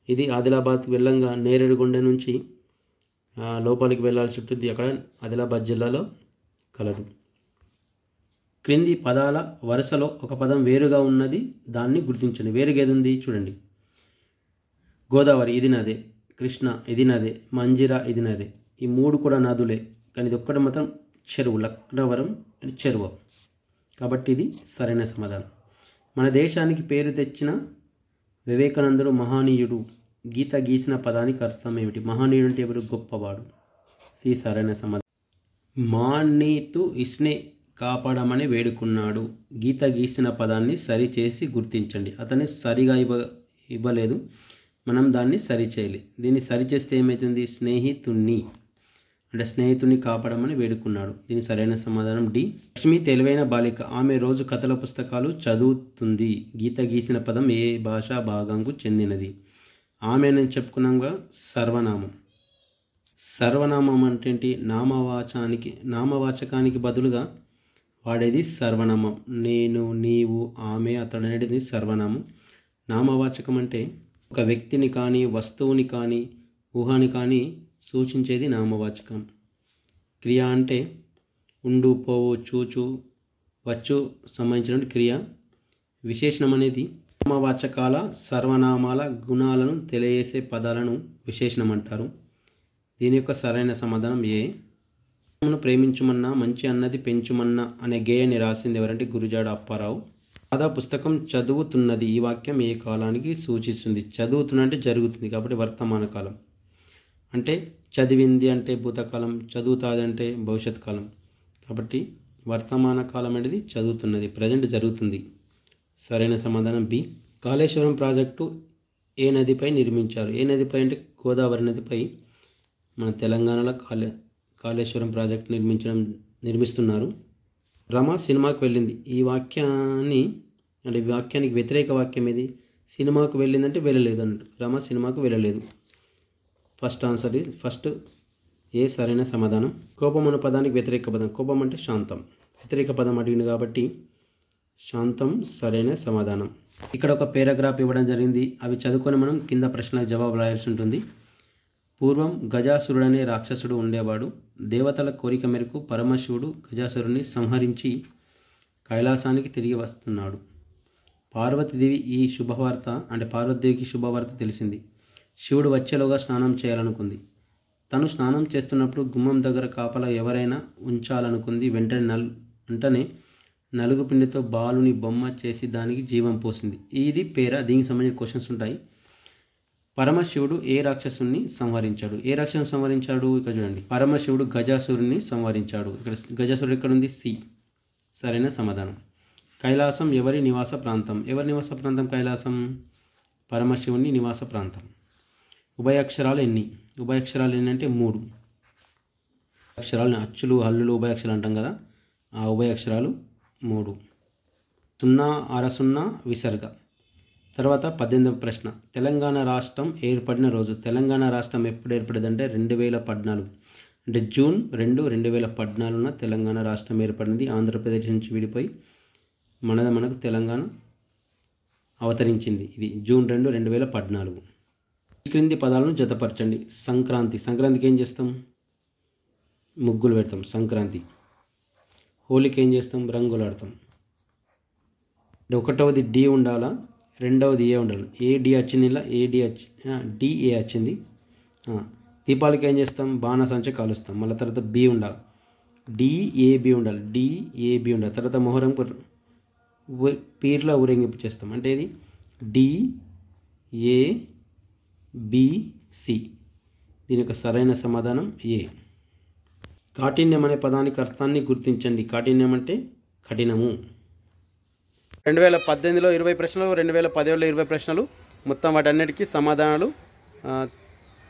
ఇది ఆదిలాబాద్కి వెళ్ళంగా నేరేడుగొండ నుంచి లోపలికి వెళ్ళాల్సి ఉంటుంది. అక్కడ ఆదిలాబాద్ జిల్లాలో కలదు. క్రింది పదాల వరుసలో ఒక పదం వేరుగా ఉన్నది, దాన్ని గుర్తించండి. వేరుగా ఏది ఉంది? చూడండి, గోదావరి ఇది నదే, కృష్ణ ఇది నదే, మంజిరా ఇది నదే. ఈ 3 కూడా నదులే, కానీ ఇది ఒక్కటి మాత్రం చెరువు. లక్నవరం చెరువు. కాబట్టి ఇది సరైన సమాధానం. మన దేశానికి పేరు తెచ్చిన వివేకానందుడు మహనీయుడు. గీత గీసిన పదానికి అర్థం ఏమిటి? మహనీయుడు అంటే ఎవరు? గొప్పవాడు. సి సరైన సమాధానం. మాన్నీతు ఇస్నే కాపాడమని వేడుకున్నాడు. గీత గీసిన పదాన్ని సరిచేసి గుర్తించండి. అతన్ని సరిగా ఇవ్వలేదు, మనం దాన్ని సరిచేయాలి. దీన్ని సరిచేస్తే ఏమవుతుంది? స్నేహితుణ్ణి అంటే స్నేహితుని కాపాడమని వేడుకున్నాడు. దీని సరైన సమాధానం డి. లక్ష్మి తెలివైన బాలిక, ఆమె రోజు కథల పుస్తకాలు చదువుతుంది. గీత గీసిన పదం ఏ భాషా భాగంకు చెందినది? ఆమె అని చెప్పుకున్నాంగా సర్వనామం. సర్వనామం అంటే ఏంటి? నామవాచకానికి బదులుగా వాడేది సర్వనామం. నేను, నీవు, ఆమె, అతడు అనేది సర్వనామం. నామవాచకం అంటే ఒక వ్యక్తిని కానీ, వస్తువుని కానీ, ఊహని కానీ సూచించేది నామవాచకం. క్రియ అంటే ఉండు, పోవు, చూచు, వచ్చు సంబంధించిన క్రియ. విశేషణం అనేది నామవాచకాల సర్వనామాల గుణాలను తెలియజేసే పదాలను విశేషణం అంటారు. దీని యొక్క సరైన సమాధానం ఏ. ప్రేమించుమన్నా మంచి అన్నది పెంచుమన్నా అనే గేయాన్ని రాసింది ఎవరంటే గురుజాడ అప్పారావు. రాధా పుస్తకం చదువుతున్నది, ఈ వాక్యం ఏ కాలానికి సూచిస్తుంది? చదువుతున్న అంటే జరుగుతుంది కాబట్టి వర్తమాన కాలం. అంటే చదివింది అంటే భూతకాలం, చదువుతాది అంటే భవిష్యత్ కాలం. కాబట్టి వర్తమాన కాలం అనేది చదువుతున్నది, ప్రజెంట్ జరుగుతుంది. సరైన సమాధానం బి. కాళేశ్వరం ప్రాజెక్టు ఏ నదిపై నిర్మించారు? ఏ నదిపై అంటే గోదావరి నదిపై మన తెలంగాణలో కాళేశ్వరం ప్రాజెక్టు నిర్మిస్తున్నారు. రమ సినిమాకు వెళ్ళింది, ఈ వాక్యాన్ని అంటే వాక్యానికి వ్యతిరేక వాక్యం ఏది? సినిమాకు వెళ్ళిందంటే వెళ్ళలేదు అన్నట్టు. రమ సినిమాకు వెళ్ళలేదు. ఫస్ట్ ఆన్సర్ ఇది ఫస్ట్ ఏ సరైన సమాధానం. కోపం అనే పదానికి వ్యతిరేక పదం. కోపం అంటే శాంతం. వ్యతిరేక పదం అడిగింది కాబట్టి శాంతం సరైన సమాధానం. ఇక్కడ ఒక పారాగ్రాఫ్ ఇవ్వడం జరిగింది, అవి చదువుకొని మనం కింద ప్రశ్నలకు జవాబు రాయాల్సి ఉంటుంది. పూర్వం గజాసురుడనే రాక్షసుడు ఉండేవాడు. దేవతల కోరిక మేరకు పరమశివుడు గజాసురుడిని సంహరించి కైలాసానికి తిరిగి వస్తున్నాడు. పార్వతీదేవి ఈ శుభవార్త అంటే పార్వతీదేవికి శుభవార్త తెలిసింది. శివుడు వచ్చేలోగా స్నానం చేయాలనుకుంది. తను స్నానం చేస్తున్నప్పుడు గుమ్మం దగ్గర కాపలా ఎవరైనా ఉంచాలనుకుంది. వెంటనే నలుగు పిండితో బాలుని బొమ్మ చేసి దానికి జీవం పోసింది. ఇది పేరా. దీనికి సంబంధించిన క్వశ్చన్స్ ఉంటాయి. పరమశివుడు ఏ రాక్షసుని సంహరించాడు? ఏ రాక్షసుని సంహరించాడు? ఇక్కడ చూడండి, పరమశివుడు గజాసురుని సంహరించాడు. ఇక్కడ గజాసురుడు ఎక్కడ ఉంది? సి. సరైన సమాధానం. కైలాసం ఎవరి నివాస ప్రాంతం? ఎవరి నివాస ప్రాంతం కైలాసం? పరమశివుని నివాస ప్రాంతం. ఉభయాక్షరాలు ఎన్ని? ఉభయాక్షరాలు ఎన్ని అంటే 3 అక్షరాలు. అచ్చులు, హల్లులు ఉభయాక్షరాలు అంటాం కదా, ఆ ఉభయాక్షరాలు 3. 0, అరసున్నా, విసర్గ. తర్వాత 18వ ప్రశ్న, తెలంగాణ రాష్ట్రం ఏర్పడిన రోజు. తెలంగాణ రాష్ట్రం ఎప్పుడు ఏర్పడిందంటే 2014. అంటే జూన్ 2, 2014 తెలంగాణ రాష్ట్రం ఏర్పడింది. ఆంధ్రప్రదేశ్ నుంచి విడిపోయి మనకు తెలంగాణ అవతరించింది. ఇది జూన్ 2, 2014. ఈ క్రింది పదాలను జతపరచండి. సంక్రాంతి. సంక్రాంతికి ఏం చేస్తాం? ముగ్గులు పెడతాం సంక్రాంతి. హోలీకి ఏం చేస్తాం? రంగులు ఆడతాం. ఒకటవది డి ఉండాలా, రెండవది ఏ ఉండాలి. ఏ డి వచ్చింది, ఇలా డిఏ వచ్చింది. దీపావళికి ఏం చేస్తాం? బాణసంచ కాలుస్తాం. మళ్ళీ తర్వాత బి ఉండాలి, డిఏబి ఉండాలి, డిఏబి ఉండాలి. తర్వాత మొహరం పీర్ల ఊరేగింపు చేస్తాం. అంటే ఇది డిఏబిసి. దీని యొక్క సరైన సమాధానం ఏ. కాఠిన్యం అనే పదానికి అర్థాన్ని గుర్తించండి. కాఠిన్యం అంటే కఠినము. 2018లో 20 ప్రశ్నలు, 2017లో 20 ప్రశ్నలు. మొత్తం వాటన్నిటికీ సమాధానాలు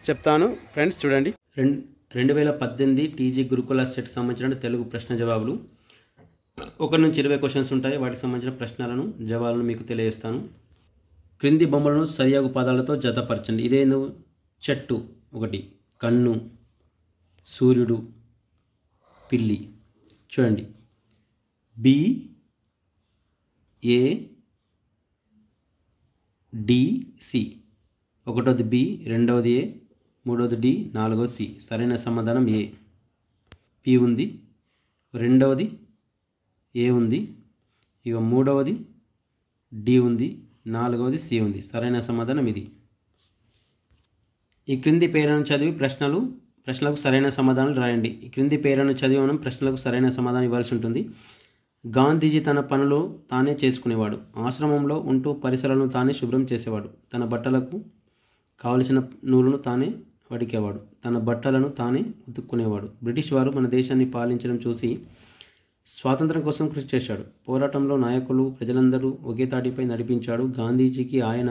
చెప్తాను ఫ్రెండ్స్, చూడండి. 2018 టీజీ గురుకుల సెట్ సంబంధించిన తెలుగు ప్రశ్న జవాబులు 1 నుంచి 20 క్వశ్చన్స్ ఉంటాయి. వాటికి సంబంధించిన ప్రశ్నలను జవాబులను మీకు తెలియజేస్తాను. క్రింది బొమ్మలను సరియగు పదాలతో జతపరచండి. ఇదేందు? చెట్టు 1, కన్ను, సూర్యుడు, పిల్లి. చూడండి, BADC. ఒకటోది బి, రెండవది ఏ, మూడవది డి, నాలుగవది సి. సరైన సమాధానం ఏ. పి ఉంది, రెండవది ఏ ఉంది, ఇక మూడవది డి ఉంది, నాలుగవది సి ఉంది. సరైన సమాధానం ఇది. ఈ క్రింది పేర్లను చదివి ప్రశ్నలకు సరైన సమాధానాలు రాయండి. ఈ క్రింది పేర్లను చదివి మనం ప్రశ్నలకు సరైన సమాధానం ఇవ్వాల్సి ఉంటుంది. గాంధీజీ తన పనులు తానే చేసుకునేవాడు. ఆశ్రమంలో ఉంటూ పరిసరాలను తానే శుభ్రం చేసేవాడు. తన బట్టలకు కావలసిన నూలును తానే వడికేవాడు. తన బట్టలను తానే ఉతుక్కునేవాడు. బ్రిటిష్ వారు మన దేశాన్ని పాలించడం చూసి స్వాతంత్రం కోసం కృషి చేశాడు. పోరాటంలో నాయకులు ప్రజలందరూ ఒకే తాటిపై నడిపించాడు. గాంధీజీకి ఆయన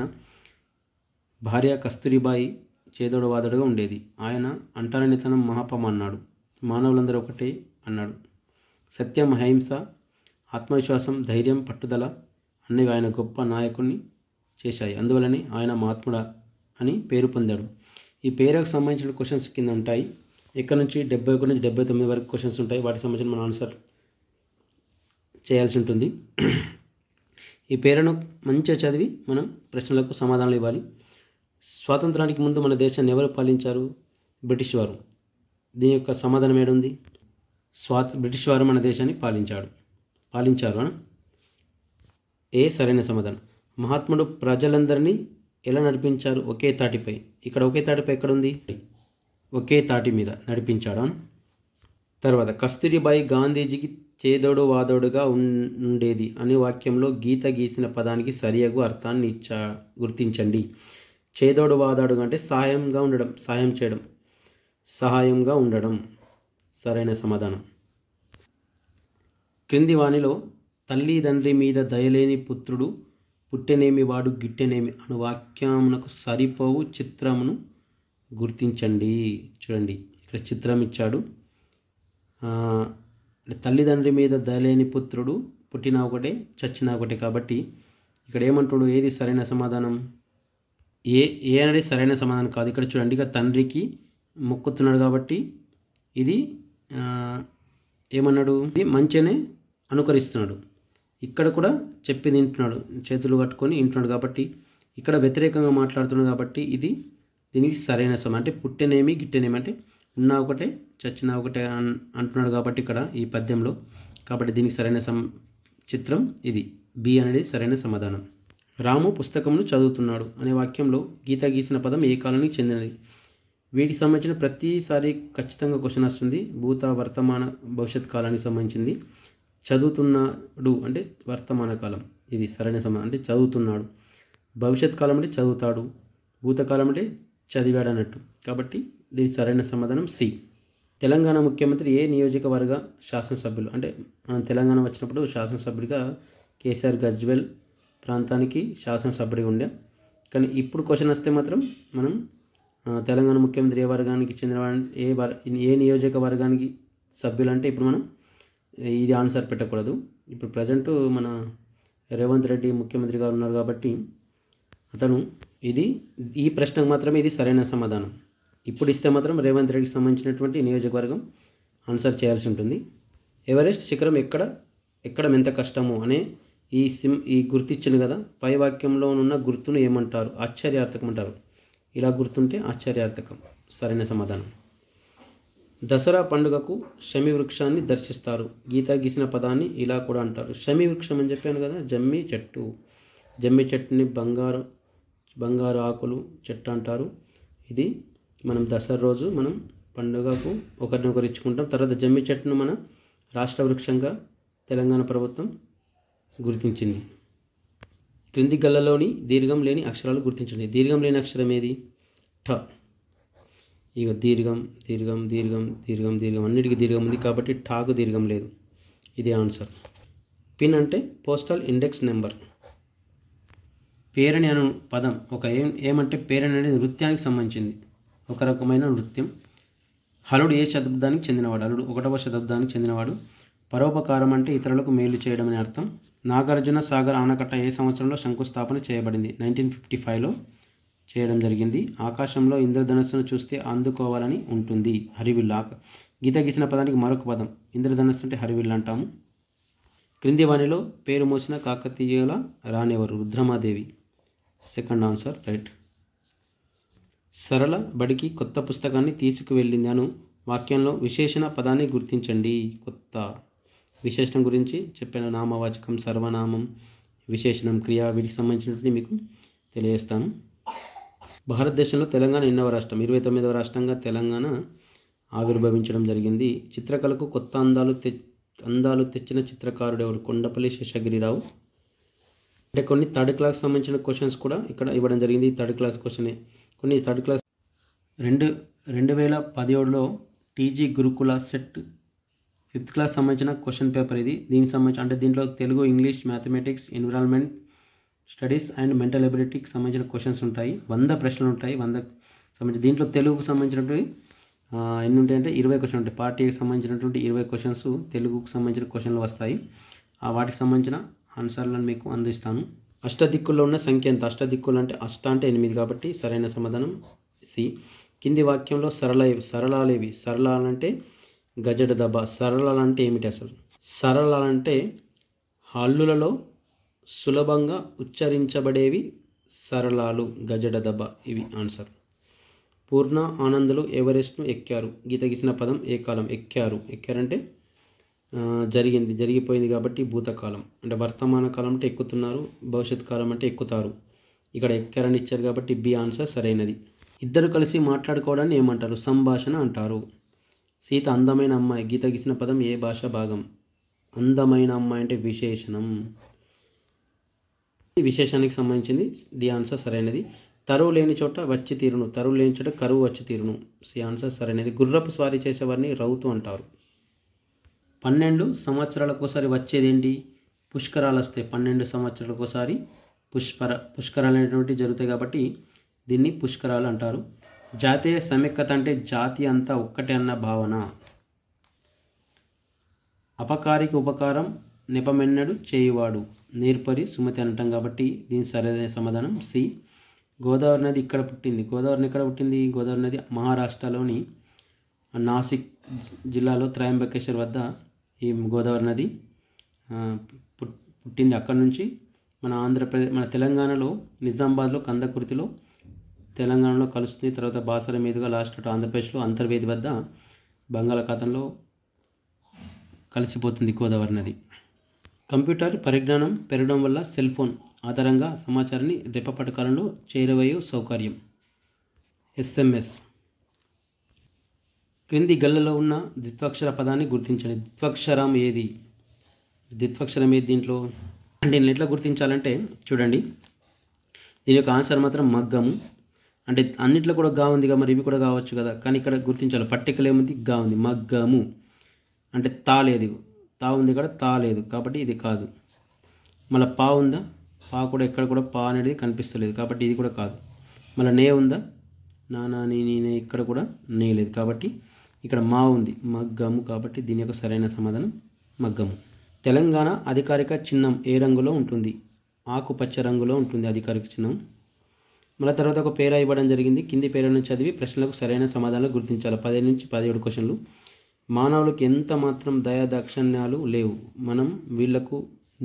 భార్య కస్తూరిబాయి చేదోడవాదోడుగా ఉండేది. ఆయన అంటరానితనం మహాపాపం అన్నాడు. మానవులందరూ ఒకటే అన్నాడు. సత్యం, అహింస, ఆత్మవిశ్వాసం, ధైర్యం, పట్టుదల అన్నవి ఆయన గొప్ప నాయకుడిని చేశాయి. అందువలనే ఆయన మహాత్ముడా అని పేరు పొందాడు. ఈ పేరుకు సంబంధించిన క్వశ్చన్స్ కింద ఉంటాయి. ఇక్కడ నుంచి 71 నుంచి 79 వరకు క్వశ్చన్స్ ఉంటాయి. వాటికి సంబంధించిన మన ఆన్సర్ చేయాల్సి ఉంటుంది. ఈ పేరును మంచిగా చదివి మనం ప్రశ్నలకు సమాధానాలు ఇవ్వాలి. స్వాతంత్రానికి ముందు మన దేశాన్ని ఎవరు పాలించారు? బ్రిటిష్ వారు. దీని యొక్క సమాధానం ఏడుంది? బ్రిటిష్ వారు మన దేశాన్ని పాలించారు అన ఏ సరైన సమాధానం. మహాత్ముడు ప్రజలందరినీ ఎలా నడిపించారు? ఒకే తాటిపై. ఇక్కడ ఒకే తాటిపై ఎక్కడుంది? ఒకే తాటి మీద నడిపించాడు అన. తర్వాత కస్తూరిబాయి గాంధీజీకి చేదోడు వాదోడుగా ఉండేది అనే వాక్యంలో గీత గీసిన పదానికి సరియగు అర్థాన్ని గుర్తించండి. చేదోడు వాదోడుగా అంటే సహాయంగా ఉండడం, సహాయం చేయడం, సహాయంగా ఉండడం సరైన సమాధానం. క్రింది వానిలో తల్లిదండ్రి మీద దయలేని పుత్రుడు పుట్టెనేమి వాడు గిట్టెనేమి అను వాక్యమునకు సరిపోవు చిత్రమును గుర్తించండి. చూడండి, ఇక్కడ చిత్రం ఇచ్చాడు. తల్లిదండ్రి మీద దయలేని పుత్రుడు పుట్టినా ఒకటే చచ్చినా ఒకటే. కాబట్టి ఇక్కడ ఏమంటాడు? ఏది సరైన సమాధానం? ఏ అనేది సరైన సమాధానం కాదు. ఇక్కడ చూడండి, ఇక తండ్రికి మొక్కుతున్నాడు కాబట్టి ఇది ఏమన్నాడు? ఇది మంచిగానే అనుకరిస్తున్నాడు. ఇక్కడ కూడా చెప్పి తింటున్నాడు, చేతులు కట్టుకొని వింటున్నాడు. కాబట్టి ఇక్కడ వ్యతిరేకంగా మాట్లాడుతున్నాడు. కాబట్టి ఇది దీనికి సరైన సమాధానం. అంటే పుట్టెనేమి గిట్టెనేమి అంటే ఉన్నా ఒకటే చచ్చినా ఒకటే అంటున్నాడు కాబట్టి ఇక్కడ ఈ పద్యంలో. కాబట్టి దీనికి సరైన చిత్రం ఇది, బి అనేది సరైన సమాధానం. రాము పుస్తకమును చదువుతున్నాడు అనే వాక్యంలో గీత గీసిన పదం ఏ కాలానికి చెందినది? వీటికి సంబంధించిన ప్రతిసారి ఖచ్చితంగా క్వశ్చన్ వస్తుంది. భూత, వర్తమాన, భవిష్యత్ కాలానికి సంబంధించింది. చదువుతున్నాడు అంటే వర్తమాన కాలం, ఇది సరైన సమాధానం. అంటే చదువుతున్నాడు. భవిష్యత్ కాలం అంటే చదువుతాడు. భూతకాలం అంటే చదివాడు అన్నట్టు. కాబట్టి దీని సరైన సమాధానం సి. తెలంగాణ ముఖ్యమంత్రి ఏ నియోజకవర్గ శాసనసభ్యులు? అంటే మనం తెలంగాణ వచ్చినప్పుడు శాసనసభ్యుడిగా కేసీఆర్ గజ్వెల్ ప్రాంతానికి శాసనసభ్యుడిగా ఉండే. కానీ ఇప్పుడు క్వశ్చన్ వస్తే మాత్రం మనం తెలంగాణ ముఖ్యమంత్రి ఏ వర్గానికి చెందిన ఏ నియోజకవర్గానికి సభ్యులు అంటే ఇప్పుడు మనం ఇది ఆన్సర్ పెట్టకూడదు. ఇప్పుడు ప్రజెంట్ మన రేవంత్ రెడ్డి ముఖ్యమంత్రి గారు ఉన్నారు కాబట్టి అతను ఈ ప్రశ్నకు మాత్రమే ఇది సరైన సమాధానం. ఇప్పుడు ఇస్తే మాత్రం రేవంత్ రెడ్డికి సంబంధించినటువంటి నియోజకవర్గం ఆన్సర్ చేయాల్సి ఉంటుంది. ఎవరెస్ట్ శిఖరం ఎక్కడం ఎంత కష్టము అనే ఈ గుర్తిచ్చింది కదా, పై వాక్యంలో ఉన్న గుర్తును ఏమంటారు? ఆశ్చర్యార్థకం అంటారు. ఇలా గుర్తుంటే ఆశ్చర్యార్థకం సరైన సమాధానం. దసరా పండుగకు షమి వృక్షాన్ని దర్శిస్తారు. గీత గీసిన పదాన్ని ఇలా కూడా అంటారు. షమి వృక్షం అని చెప్పాను కదా, జమ్మి చెట్టు. జమ్మి చెట్టుని బంగారు ఆకులు చెట్టు అంటారు. ఇది మనం దసరా రోజు మనం పండుగకు ఒకరినొకరు ఇచ్చుకుంటాం. తర్వాత జమ్మి చెట్టును మన రాష్ట్ర వృక్షంగా తెలంగాణ ప్రభుత్వం గుర్తించింది. క్రింది గళ్ళలోని దీర్ఘం లేని అక్షరాలు గుర్తించండి. దీర్ఘం లేని అక్షరం ఏది? ఠ. ఇక దీర్ఘం దీర్ఘం దీర్ఘం దీర్ఘం దీర్ఘం అన్నిటికీ దీర్ఘం ఉంది కాబట్టి ఠాకు దీర్ఘం లేదు. ఇది ఆన్సర్. పిన్ అంటే పోస్టల్ ఇండెక్స్ నెంబర్. పేరణి అను పదం ఏమంటే పేరణి అనేది నృత్యానికి సంబంధించింది, ఒక రకమైన నృత్యం. హలుడు ఏ శతాబ్దానికి చెందినవాడు? హలుడు 1వ శతాబ్దానికి చెందినవాడు. పరోపకారం అంటే ఇతరులకు మేలు చేయడం అనే అర్థం. నాగార్జున సాగర్ ఆనకట్ట ఏ సంవత్సరంలో శంకుస్థాపన చేయబడింది? 1955లో చేయడం జరిగింది. ఆకాశంలో ఇంద్రధనస్సును చూస్తే అందుకోవాలని ఉంటుంది. హరివిల్లు. గీత గీసిన పదానికి మరొక పదం ఇంద్రధనస్సు అంటే హరివిల్లు అంటాము. క్రింది వానిలో పేరు మోసిన కాకతీయుల రాణెవరు? Rudramadevi. Second answer right. Sarala బడికి కొత్త పుస్తకాన్ని తీసుకువెళ్ళింది అను వాక్యంలో విశేషణ పదాన్ని గుర్తించండి. కొత్త విశేషణం గురించి చెప్పాను. నామవాచకం, సర్వనామం, విశేషణం, క్రియ, వీటికి సంబంధించినటువంటి మీకు తెలియజేస్తాను. భారతదేశంలో తెలంగాణ ఎన్నవ రాష్ట్రం? 29వ రాష్ట్రంగా తెలంగాణ ఆవిర్భవించడం జరిగింది. చిత్రకళకు కొత్త అందాలు తెచ్చిన చిత్రకారుడు ఎవరు? కొండపల్లి శేషగిరిరావు. అంటే కొన్ని థర్డ్ క్లాస్ సంబంధించిన క్వశ్చన్స్ కూడా ఇక్కడ ఇవ్వడం జరిగింది. థర్డ్ క్లాస్ క్వశ్చనే. కొన్ని థర్డ్ క్లాస్ 2017లో TG Gurukula CET 5th class సంబంధించిన క్వశ్చన్ పేపర్ ఇది. దీనికి సంబంధించి అంటే దీంట్లో Telugu, English, mathematics, environment studies and mental ఎబిలిటీకి సంబంధించిన క్వశ్చన్స్ ఉంటాయి. 100 ప్రశ్నలు ఉంటాయి. 100 సంబంధించి దీంట్లో తెలుగుకు సంబంధించినటువంటి ఎన్ని ఉంటాయంటే 20 క్వశ్చన్ ఉంటాయి. పార్ట్ ఏకి సంబంధించినటువంటి 20 క్వశ్చన్స్ తెలుగుకు సంబంధించిన క్వశ్చన్లు వస్తాయి. వాటికి సంబంధించిన ఆన్సర్లను మీకు అందిస్తాను. అష్టదిక్కుల్లో ఉన్న సంఖ్య ఎంత? అష్టదిక్కులు అంటే అంటే 8 కాబట్టి సరైన సమాధానం సి. కింది వాక్యంలో సరళాలేవి? సరళాలంటే గజడ దబ. సరళాలంటే ఏమిటి అసలు? సరళాలంటే హల్లులలో సులభంగా ఉచ్చరించబడేవి సరళాలు, గజడ దబ. ఇవి ఆన్సర్. పూర్ణ ఆనందులు ఎవరెస్ట్ను ఎక్కారు. గీత గీసిన పదం ఏ కాలం. ఎక్కారంటే జరిగింది, జరిగిపోయింది కాబట్టి భూతకాలం. అంటే వర్తమాన కాలం అంటే ఎక్కుతున్నారు, భవిష్యత్ కాలం అంటే ఎక్కుతారు. ఇక్కడ ఎక్కారని ఇచ్చారు కాబట్టి బి ఆన్సర్ సరైనది. ఇద్దరు కలిసి మాట్లాడుకోవడాన్ని ఏమంటారు. సంభాషణ అంటారు. సీత అందమైన అమ్మాయి. గీత గీసిన పదం ఏ భాష భాగం. అందమైన అమ్మాయి అంటే విశేషణం. విశేషానికి సంబంధించింది డి ఆన్సర్ సరైనది. తరువు లేని చోట వచ్చి తీరును. తరువు లేని చోట కరువు వచ్చి తీరును. సి ఆన్సర్ సరైనది. గుర్రపు స్వారీ చేసేవారిని రౌతు అంటారు. 12 సంవత్సరాలకు ఒకసారి వచ్చేదేంటి. పుష్కరాలు వస్తాయి. 12 సంవత్సరాలకు ఒకసారి పుష్కరాలు అనేటువంటి జరుగుతాయి కాబట్టి దీన్ని పుష్కరాలు అంటారు. జాతీయ సమైక్యత అంటే జాతి అంతా ఒక్కటే అన్న భావన. అపకారికి ఉపకారం నెపమెన్నడు చేయువాడు. నేర్పరి సుమతి అంటాం కాబట్టి దీని సరైన సమాధానం సి. గోదావరి నది ఇక్కడ పుట్టింది. గోదావరి నది మహారాష్ట్రలోని నాసిక్ జిల్లాలో త్రయంబకేశ్వర్ వద్ద ఈ గోదావరి నది పుట్టింది. అక్కడి నుంచి మన తెలంగాణలో నిజామాబాద్లో కందకుర్తిలో తెలంగాణలో కలుస్తుంది. తర్వాత బాసర మీదుగా లాస్ట్ ఆంధ్రప్రదేశ్లో అంతర్వేది వద్ద బంగాళాఖాతంలో కలిసిపోతుంది గోదావరి నది. కంప్యూటర్ పరిజ్ఞానం పెరగడం వల్ల సెల్ ఫోన్ ఆధారంగా సమాచారాన్ని రెప్పపాటు కాలంలో చేరవేయు సౌకర్యం. SMS. క్రింది గల్లలో ఉన్న ద్విత్వక్షర పదాన్ని గుర్తించండి. ద్విత్వక్షరం ఏది దీంట్లో. దీన్ని ఎట్లా గుర్తించాలంటే చూడండి, దీని యొక్క ఆన్సర్ మాత్రం మగ్గము. అంటే అన్నిట్లో కూడా గా ఉంది కదా, మరి ఇవి కూడా కావచ్చు కదా, కానీ ఇక్కడ గుర్తించాలి. పట్టికలు ఏముంది, గా ఉంది. మగ్గము అంటే తా లేదు, తా ఉంది ఇక్కడ, తా లేదు కాబట్టి ఇది కాదు. మళ్ళీ పా ఉందా, పా కూడా ఎక్కడ కూడా పా అనేది కనిపిస్తలేదు కాబట్టి ఇది కూడా కాదు. మళ్ళీ నే ఉందా, నా నీ ఇక్కడ కూడా నే లేదు కాబట్టి ఇక్కడ మా ఉంది, మగ్గము కాబట్టి దీని యొక్క సరైన సమాధానం మగ్గము. తెలంగాణ అధికారిక చిహ్నం ఏ రంగులో ఉంటుంది. ఆకుపచ్చ రంగులో ఉంటుంది అధికారిక చిహ్నం. మళ్ళీ తర్వాత ఒక పేరా ఇవ్వడం జరిగింది. కింది పేరాలను చదివి ప్రశ్నలకు సరైన సమాధానాలు గుర్తించాలి. 15 నుంచి 17 క్వశ్చన్లు. మానవులకు ఎంత మాత్రం దయా దాక్షిణ్యాలు లేవు. మనం వీళ్లకు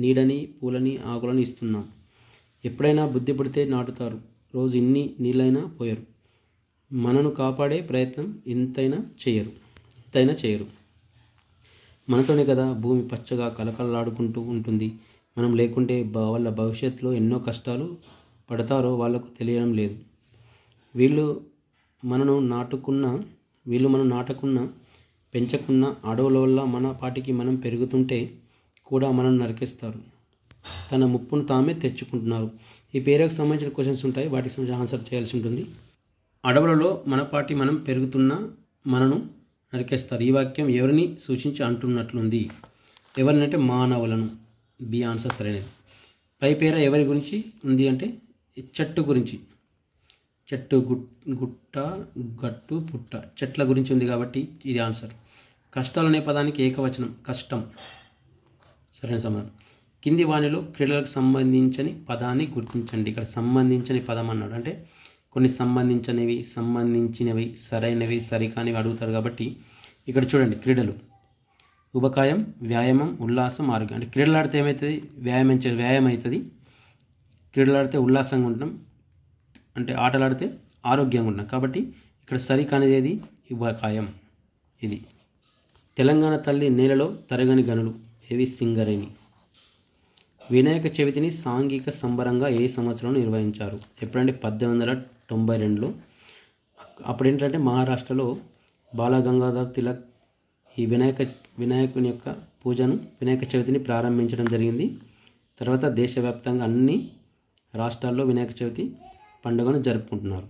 నీడని, పూలని, ఆకులని ఇస్తున్నాం. ఎప్పుడైనా బుద్ధి పుడితే నాటుతారు. రోజు ఇన్ని నీళ్ళైనా పోయరు. మనను కాపాడే ప్రయత్నం ఎంతైనా చేయరు. మనతోనే కదా భూమి పచ్చగా కలకలలాడుకుంటూ ఉంటుంది. మనం లేకుంటే వాళ్ళ భవిష్యత్తులో ఎన్నో కష్టాలు పడతారో వాళ్ళకు తెలియడం లేదు. వీళ్ళు మనం నాటకున్నా పెంచకున్న అడవుల వల్ల మన పాటికి మనం పెరుగుతుంటే కూడా మనం నరికేస్తారు. తన ముప్పును తామే తెచ్చుకుంటున్నారు. ఈ పేరుకు సంబంధించిన క్వశ్చన్స్ ఉంటాయి, వాటికి సంబంధించిన ఆన్సర్ చేయాల్సి ఉంటుంది. అడవులలో మన పాటి మనం పెరుగుతున్నా మనను నరికేస్తారు. ఈ వాక్యం ఎవరిని సూచించి అంటున్నట్లుంది. ఎవరినంటే మానవులను. బి ఆన్సర్ సరైనది. పై పేర ఎవరి గురించి ఉంది అంటే చెట్టు గురించి. చెట్టు, గుట్ట, గట్టు, పుట్ట, చెట్ల గురించి ఉంది కాబట్టి ఇది ఆన్సర్. కష్టాలు అనే పదానికి ఏకవచనం కష్టం. సరైన సమాధానం. కింది వాణిలో క్రీడలకు సంబంధించని పదాన్ని గుర్తించండి. ఇక్కడ సంబంధించని పదం అన్నాడు అంటే కొన్ని సంబంధించినవి సరైనవి సరికానివి అడుగుతారు కాబట్టి ఇక్కడ చూడండి. క్రీడలు, ఉబకాయం, వ్యాయామం, ఉల్లాసం, ఆరోగ్యం. అంటే క్రీడలు ఆడితే ఏమవుతుంది, వ్యాయామం అవుతుంది. క్రీడలు ఆడితే ఉల్లాసంగా ఉంటాం, అంటే ఆటలు ఆడితే ఆరోగ్యంగా ఉంటాం కాబట్టి ఇక్కడ సరికానిది ఏది, ఉబకాయం. ఇది. తెలంగాణ తల్లి నేలలో తరగని గనులు ఏవి, సింగరేణి. వినాయక చవితిని సాంఘిక సంబరంగా ఏ సంవత్సరంలో నిర్వహించారు. ఎప్పుడంటే 1892లో. అప్పుడు ఏంటంటే మహారాష్ట్రలో బాలగంగాధర్ తిలక్ ఈ వినాయకుని యొక్క పూజను, వినాయక చవితిని ప్రారంభించడం జరిగింది. తర్వాత దేశవ్యాప్తంగా అన్ని రాష్ట్రాల్లో వినాయక చవితి పండుగను జరుపుకుంటున్నారు.